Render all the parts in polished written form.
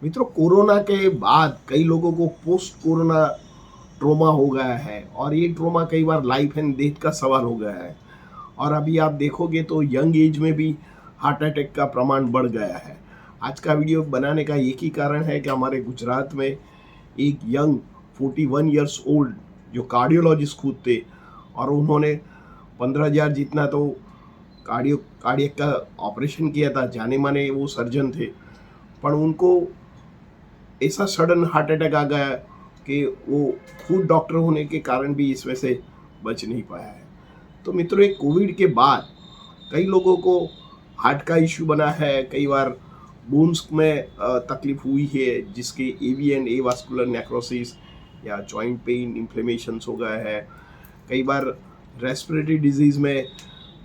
मित्रों, कोरोना के बाद कई लोगों को पोस्ट कोरोना ट्रोमा हो गया है और ये ट्रोमा कई बार लाइफ एंड डेथ का सवाल हो गया है। और अभी आप देखोगे तो यंग एज में भी हार्ट अटैक का प्रमाण बढ़ गया है। आज का वीडियो बनाने का एक ही कारण है कि हमारे गुजरात में एक यंग 41 ईयर्स ओल्ड जो कार्डियोलॉजिस्ट खुद थे और उन्होंने 15,000 जितना तो कार्डियक का ऑपरेशन किया था। जाने माने वो सर्जन थे, पर उनको ऐसा सडन हार्ट अटैक आ गया कि वो खुद डॉक्टर होने के कारण भी इसमें से बच नहीं पाया है। तो मित्रों, एक कोविड के बाद कई लोगों को हार्ट का इश्यू बना है। कई बार बोन्स में तकलीफ हुई है, जिसके एवी एंड ए वास्कुलर नेक्रोसिस या जॉइंट पेन इन्फ्लेमेशंस हो गया है। कई बार रेस्पिरेटरी डिजीज़ में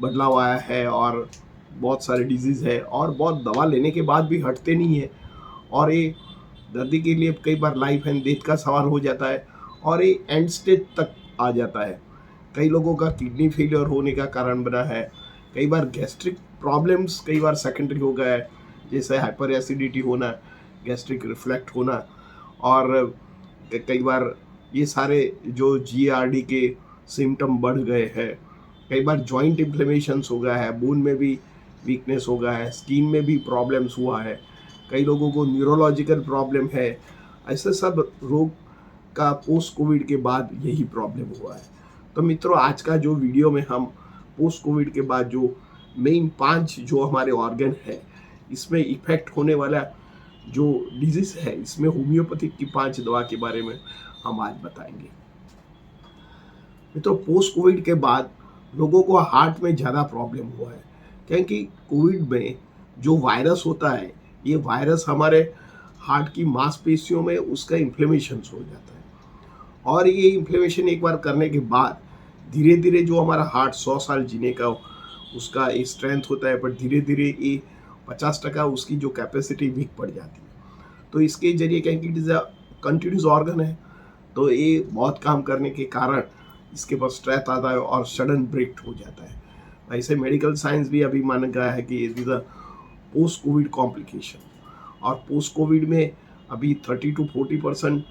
बदलाव आया है और बहुत सारे डिजीज़ है और बहुत दवा लेने के बाद भी हटते नहीं है और ये दर्दी के लिए कई बार लाइफ एंड डेथ का सवाल हो जाता है और ये एंड स्टेज तक आ जाता है। कई लोगों का किडनी फेलियर होने का कारण बना है। कई बार गैस्ट्रिक प्रॉब्लम्स कई बार सेकेंडरी हो गया है, जैसे हाइपर एसिडिटी होना, गैस्ट्रिक रिफ्लेक्ट होना और कई बार ये सारे जो जीआरडी के सिम्टम बढ़ गए हैं। कई बार जॉइंट इन्फ्लेमेशंस हो गया है, बोन में भी वीकनेस हो गया है, स्किन में भी प्रॉब्लम्स हुआ है। कई लोगों को न्यूरोलॉजिकल प्रॉब्लम है। ऐसे सब रोग का पोस्ट कोविड के बाद यही प्रॉब्लम हुआ है। तो मित्रों, आज का जो वीडियो में हम पोस्ट कोविड के बाद जो मेन 5 जो हमारे ऑर्गन है, इसमें इफेक्ट होने वाला जो डिजीज है, इसमें होम्योपैथिक की 5 दवा के बारे में हम आज बताएंगे। मित्रों, पोस्ट कोविड के बाद लोगों को हार्ट में ज़्यादा प्रॉब्लम हुआ है, क्योंकि कोविड में जो वायरस होता है, ये वायरस हमारे हार्ट की मांसपेशियों में उसका इन्फ्लेमेशन हो जाता है और ये इन्फ्लेमेशन एक बार करने के बाद धीरे धीरे जो हमारा हार्ट 100 साल जीने का उसका एक स्ट्रेंथ होता है, पर धीरे धीरे ये 50% उसकी जो कैपेसिटी वीक पड़ जाती है। तो इसके जरिए क्योंकि it is a continuous organ है, तो ये बहुत काम करने के कारण इसके पास स्ट्रेस आता है और सडन ब्रेक हो जाता है। ऐसे मेडिकल साइंस भी अभी माना गया है कि it is a post Covid complication. और पोस्ट कोविड में अभी 30 to 40%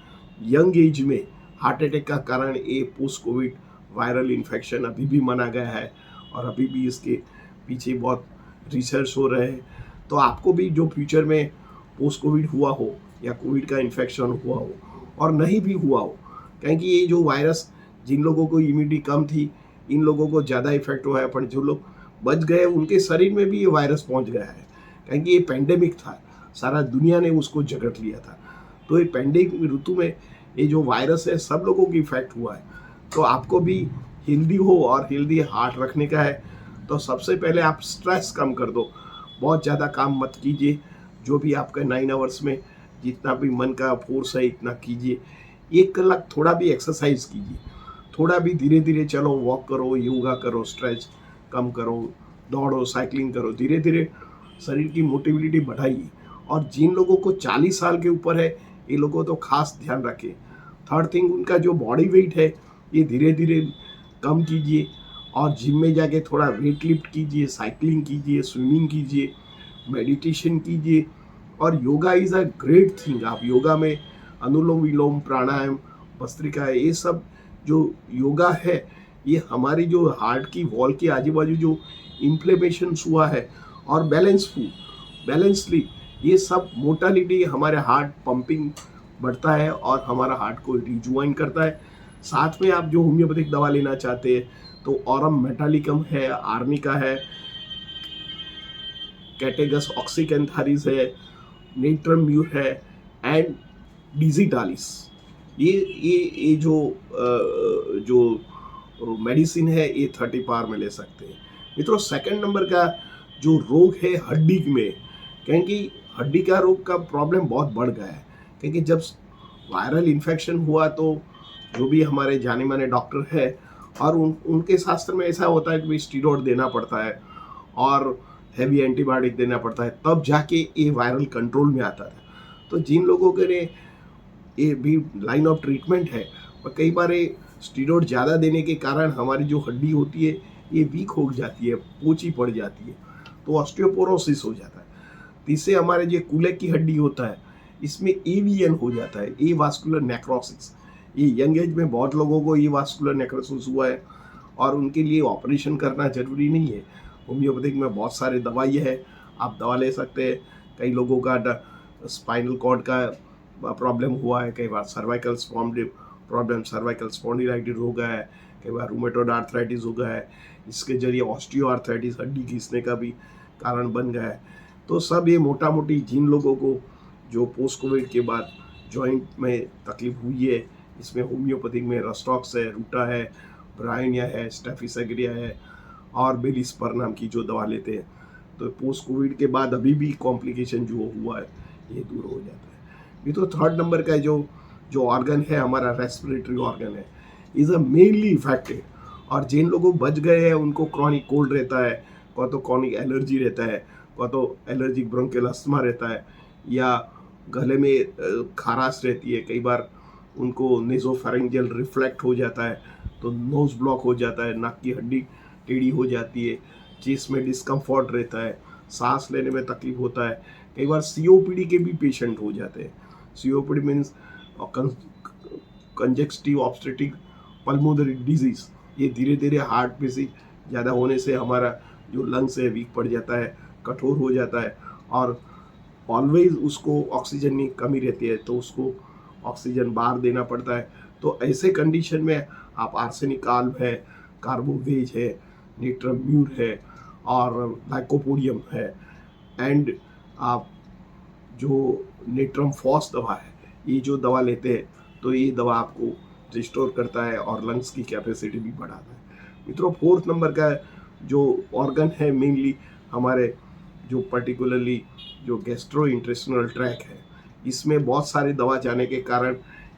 यंग एज में हार्ट अटैक का कारण ये पोस्ट कोविड वायरल इन्फेक्शन अभी भी माना गया है और अभी भी इसके पीछे बहुत रिसर्च हो रहे हैं। तो आपको भी जो फ्यूचर में पोस्ट कोविड हुआ हो या कोविड का इन्फेक्शन हुआ हो और नहीं भी हुआ हो, क्योंकि ये जो वायरस जिन लोगों को इम्यूनिटी कम थी, इन लोगों को ज़्यादा इफेक्ट हुआ है, पर जो लोग बच गए उनके शरीर में भी ये वायरस पहुंच गया है, क्योंकि ये पेंडेमिक था, सारा दुनिया ने उसको जकड़ लिया था। तो ये पेंडेमिक ऋतु में ये जो वायरस है सब लोगों की इफेक्ट हुआ है। तो आपको भी हेल्दी हो और हेल्दी हार्ट रखने का है, तो सबसे पहले आप स्ट्रेस कम कर दो। बहुत ज़्यादा काम मत कीजिए, जो भी आपका 9 आवर्स में जितना भी मन का फोर्स है इतना कीजिए। 1 कलाक थोड़ा भी एक्सरसाइज कीजिए, थोड़ा भी धीरे धीरे चलो, वॉक करो, योगा करो, स्ट्रेच कम करो, दौड़ो, साइकिलिंग करो, धीरे धीरे शरीर की मोटिविटी बढ़ाइए। और जिन लोगों को 40 साल के ऊपर है, ये लोगों तो खास ध्यान रखें। थर्ड थिंग, उनका जो बॉडी वेट है ये धीरे धीरे कम कीजिए और जिम में जाके थोड़ा वेट लिफ्ट कीजिए, साइकिलिंग कीजिए, स्विमिंग कीजिए, मेडिटेशन कीजिए। और yoga is a great thing. आप योगा में अनुलोम विलोम, प्राणायाम, भस्त्रिका, ये सब जो योगा है, ये हमारी जो हार्ट की वॉल के आजू बाजू जो इन्फ्लेमेशन हुआ है और बैलेंस फूड, बैलेंस स्लीप, ये सब मोटालिटी हमारे हार्ट पंपिंग बढ़ता है और हमारा हार्ट को रिजुवाइन करता है। साथ में आप जो होम्योपैथिक दवा लेना चाहते हैं तो ऑरम मेटालिकम है, आर्निका है, कैटेगस ऑक्सीकेंथारिस है, नेट्रम्यू है एंड डिजिटालिस। ये जो मेडिसिन है ये 30 पावर में ले सकते हैं। मित्रों, सेकंड नंबर का जो रोग है हड्डी में, क्योंकि हड्डी का रोग का प्रॉब्लम बहुत बढ़ गया है, क्योंकि जब वायरल इन्फेक्शन हुआ तो जो भी हमारे जाने माने डॉक्टर है और उनके शास्त्र में ऐसा होता है कि भाई स्टीरॉयड देना पड़ता है और हैवी एंटीबायोटिक देना पड़ता है, तब जाके ये वायरल कंट्रोल में आता है। तो जिन लोगों के लिए ये भी लाइन ऑफ ट्रीटमेंट है, और कई बार ये स्टीरॉयड ज़्यादा देने के कारण हमारी जो हड्डी होती है ये वीक हो जाती है, पोची पड़ जाती है, तो ऑस्टियोपोरोसिस हो जाता है। तीसरे हमारे जो कूल्हे की हड्डी होता है, इसमें एवीएन हो जाता है, ए वास्कुलर नेक्रोसिस। ये यंग एज में बहुत लोगों को ए वास्कुलर नेक्रोसिस हुआ है और उनके लिए ऑपरेशन करना जरूरी नहीं है। होम्योपैथिक में बहुत सारे दवाई है, आप दवा ले सकते हैं। कई लोगों का स्पाइनल कॉर्ड का प्रॉब्लम हुआ है, कई बार सर्वाइकल प्रॉब्लम, सर्वाइकल स्पॉन्डिलाइटिस हो गया है, कई बार रूमेटॉइड आर्थराइटिस हो गया है, इसके जरिए ऑस्टियो आर्थराइटिस हड्डी घिसने का भी कारण बन गया है। तो सब ये मोटा मोटी जिन लोगों को जो पोस्ट कोविड के बाद जॉइंट में तकलीफ हुई है, इसमें होम्योपैथिक में रस्टॉक्स है, रूटा है, ब्रायनिया है, स्टेफिसेग्रिया है और बेलिस्पर नाम की जो दवा लेते हैं, तो पोस्ट कोविड के बाद अभी भी कॉम्प्लिकेशन जो हुआ है ये दूर हो जाता है। ये तो थर्ड नंबर का जो जो ऑर्गन है हमारा रेस्पिरेटरी ऑर्गन है, इज अ मेनली इफेक्टेड। और जिन लोगों बच गए हैं उनको क्रॉनिक कोल्ड रहता है, को तो क्रॉनिक एलर्जी रहता है, को तो एलर्जिक ब्रोंकियल अस्थमा रहता है, या गले में खराश रहती है, कई बार उनको नेजोफेरेंजियल रिफ्लेक्ट हो जाता है तो नोज ब्लॉक हो जाता है, नाक की हड्डी टेढ़ी हो जाती है, चेस्ट में डिस्कम्फर्ट रहता है, सांस लेने में तकलीफ होता है, कई बार सीओपीडी के भी पेशेंट हो जाते हैं। COPD means congestive obstructive pulmonary disease. ये धीरे धीरे हार्ट में से ज़्यादा होने से हमारा जो लंग्स है वीक पड़ जाता है, कठोर हो जाता है और ऑलवेज उसको ऑक्सीजन की कमी रहती है, तो उसको ऑक्सीजन बाहर देना पड़ता है। तो ऐसे कंडीशन में आप आर्सेनिक आल्ब है, कार्बोवेज है, निट्रम्यूर है और लाइकोपोडियम है, एंड आप जो नेट्रम फॉस दवा है, ये जो दवा लेते हैं तो ये दवा आपको रिस्टोर करता है और लंग्स की कैपेसिटी भी बढ़ाता है। मित्रों, फोर्थ नंबर का जो ऑर्गन है मेनली हमारे जो पर्टिकुलरली जो गैस्ट्रो इंटेस्टिनल ट्रैक है, इसमें बहुत सारे दवा जाने के कारण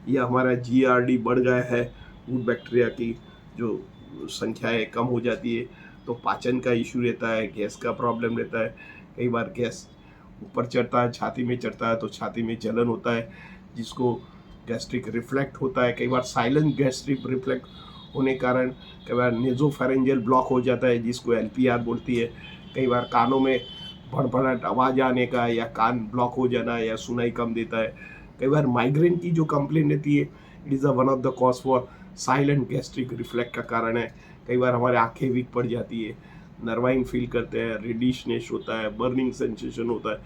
यह हमारा जीआरडी बढ़ गया है, गुड बैक्टीरिया की जो संख्या है कम हो जाती है, तो पाचन का इशू रहता है, गैस का प्रॉब्लम रहता है, कई बार गैस ऊपर चढ़ता है, छाती में चढ़ता है तो छाती में जलन होता है जिसको गैस्ट्रिक रिफ्लेक्ट होता है, कई बार साइलेंट गैस्ट्रिक रिफ्लेक्ट होने कारण कई बार नेजोफेरेंजियल ब्लॉक हो जाता है जिसको एलपीआर बोलती है, कई बार कानों में भड़भड़ाहट आवाज़ आने का या कान ब्लॉक हो जाना या सुनाई कम देता है, कई बार माइग्रेन की जो कंप्लेन रहती है it is a one of the cause for silent gastric reflect का कारण है। कई बार हमारे आंखें वीक पड़ जाती है, नर्वाइन फील करते हैं, रेडिशनेस होता है, बर्निंग सेंसेशन होता है।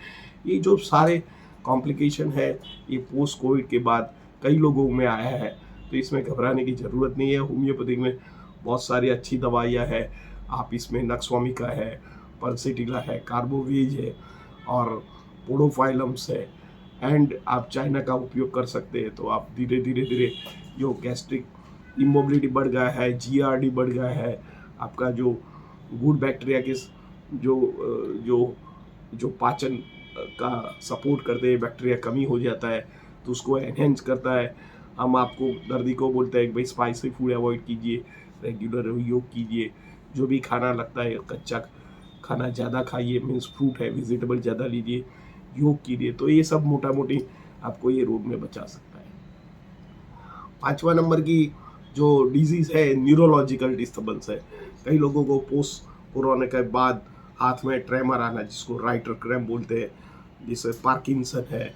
ये जो सारे कॉम्प्लिकेशन है ये पोस्ट कोविड के बाद कई लोगों में आया है, तो इसमें घबराने की ज़रूरत नहीं है। होम्योपैथिक में बहुत सारी अच्छी दवाइयाँ हैं, आप इसमें नक्सवामिका है, पल्सिटिला है, कार्बोवेज है और पोडोफाइलम्स है, एंड आप चाइना का उपयोग कर सकते हैं। तो आप धीरे धीरे धीरे जो गैस्ट्रिक इमोबिलिटी बढ़ गया है, जीआरडी बढ़ गया है, आपका जो गुड बैक्टीरिया के जो जो जो पाचन का सपोर्ट करते हैं बैक्टीरिया कमी हो जाता है तो उसको एनहेंस करता है। हम आपको दर्दी को बोलते हैं कि भाई स्पाइसी फूड अवॉइड कीजिए, रेगुलर योग कीजिए, जो भी खाना लगता है कच्चा खाना ज़्यादा खाइए, मीन्स फ्रूट है वेजिटेबल ज़्यादा लीजिए, योग कीजिए, तो ये सब मोटा मोटी आपको ये रोग में बचा सकता है। पांचवा नंबर की जो डिजीज़ है न्यूरोलॉजिकल डिस्टर्बेंस है। कई लोगों को पोस्ट कोरोना के बाद हाथ में ट्रेमर आना जिसको राइटर क्रैम्प बोलते हैं, जिससे पार्किंसन है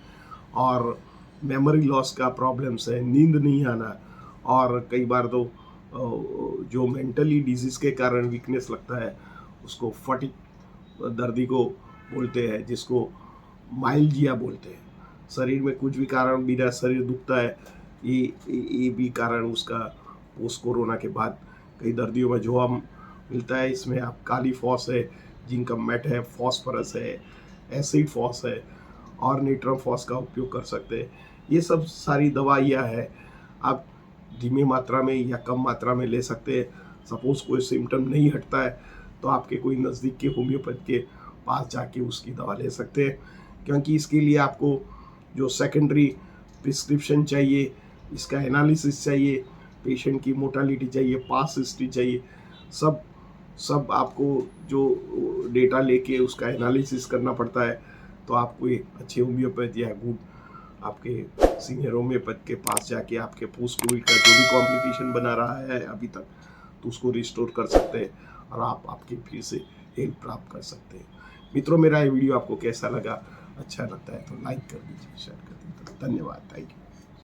और मेमोरी लॉस का प्रॉब्लम्स है, नींद नहीं आना, और कई बार तो जो मेंटली डिजीज़ के कारण वीकनेस लगता है उसको फटिग दर्दी को बोलते हैं, जिसको माइल्जिया बोलते हैं। शरीर में कुछ भी कारण बिना शरीर दुखता है, ये भी कारण उसका पोस्ट कोरोना के बाद कई दर्दियों में जो हम मिलता है। इसमें आप काली फॉस है, जिंक मेट है, फॉस्फोरस है, एसिड फॉस है और निट्रम फॉस का उपयोग कर सकते हैं। ये सब सारी दवाइयाँ हैं, आप धीमी मात्रा में या कम मात्रा में ले सकते हैं। सपोज कोई सिम्टम नहीं हटता है तो आपके कोई नज़दीक के होम्योपैथ के पास जाके उसकी दवा ले सकते हैं, क्योंकि इसके लिए आपको जो सेकेंडरी प्रिस्क्रिप्शन चाहिए, इसका एनालिसिस चाहिए, पेशेंट की मोर्टालिटी चाहिए, पास हिस्ट्री चाहिए, सब आपको जो डेटा लेके उसका एनालिसिस करना पड़ता है। तो आपको एक अच्छे होम्योपैथ या गुड आपके सीनियर होम्योपैथ के पास जाके आपके पोस्ट कोविड का जो भी कॉम्प्लिकेशन बना रहा है अभी तक, तो उसको रिस्टोर कर सकते हैं और आप आपके फिर से हेल्प प्राप्त कर सकते हैं। मित्रों, मेरा ये वीडियो आपको कैसा लगा? अच्छा लगता है तो लाइक कर दीजिए, शेयर कर दीजिए। धन्यवाद, थैंक यू।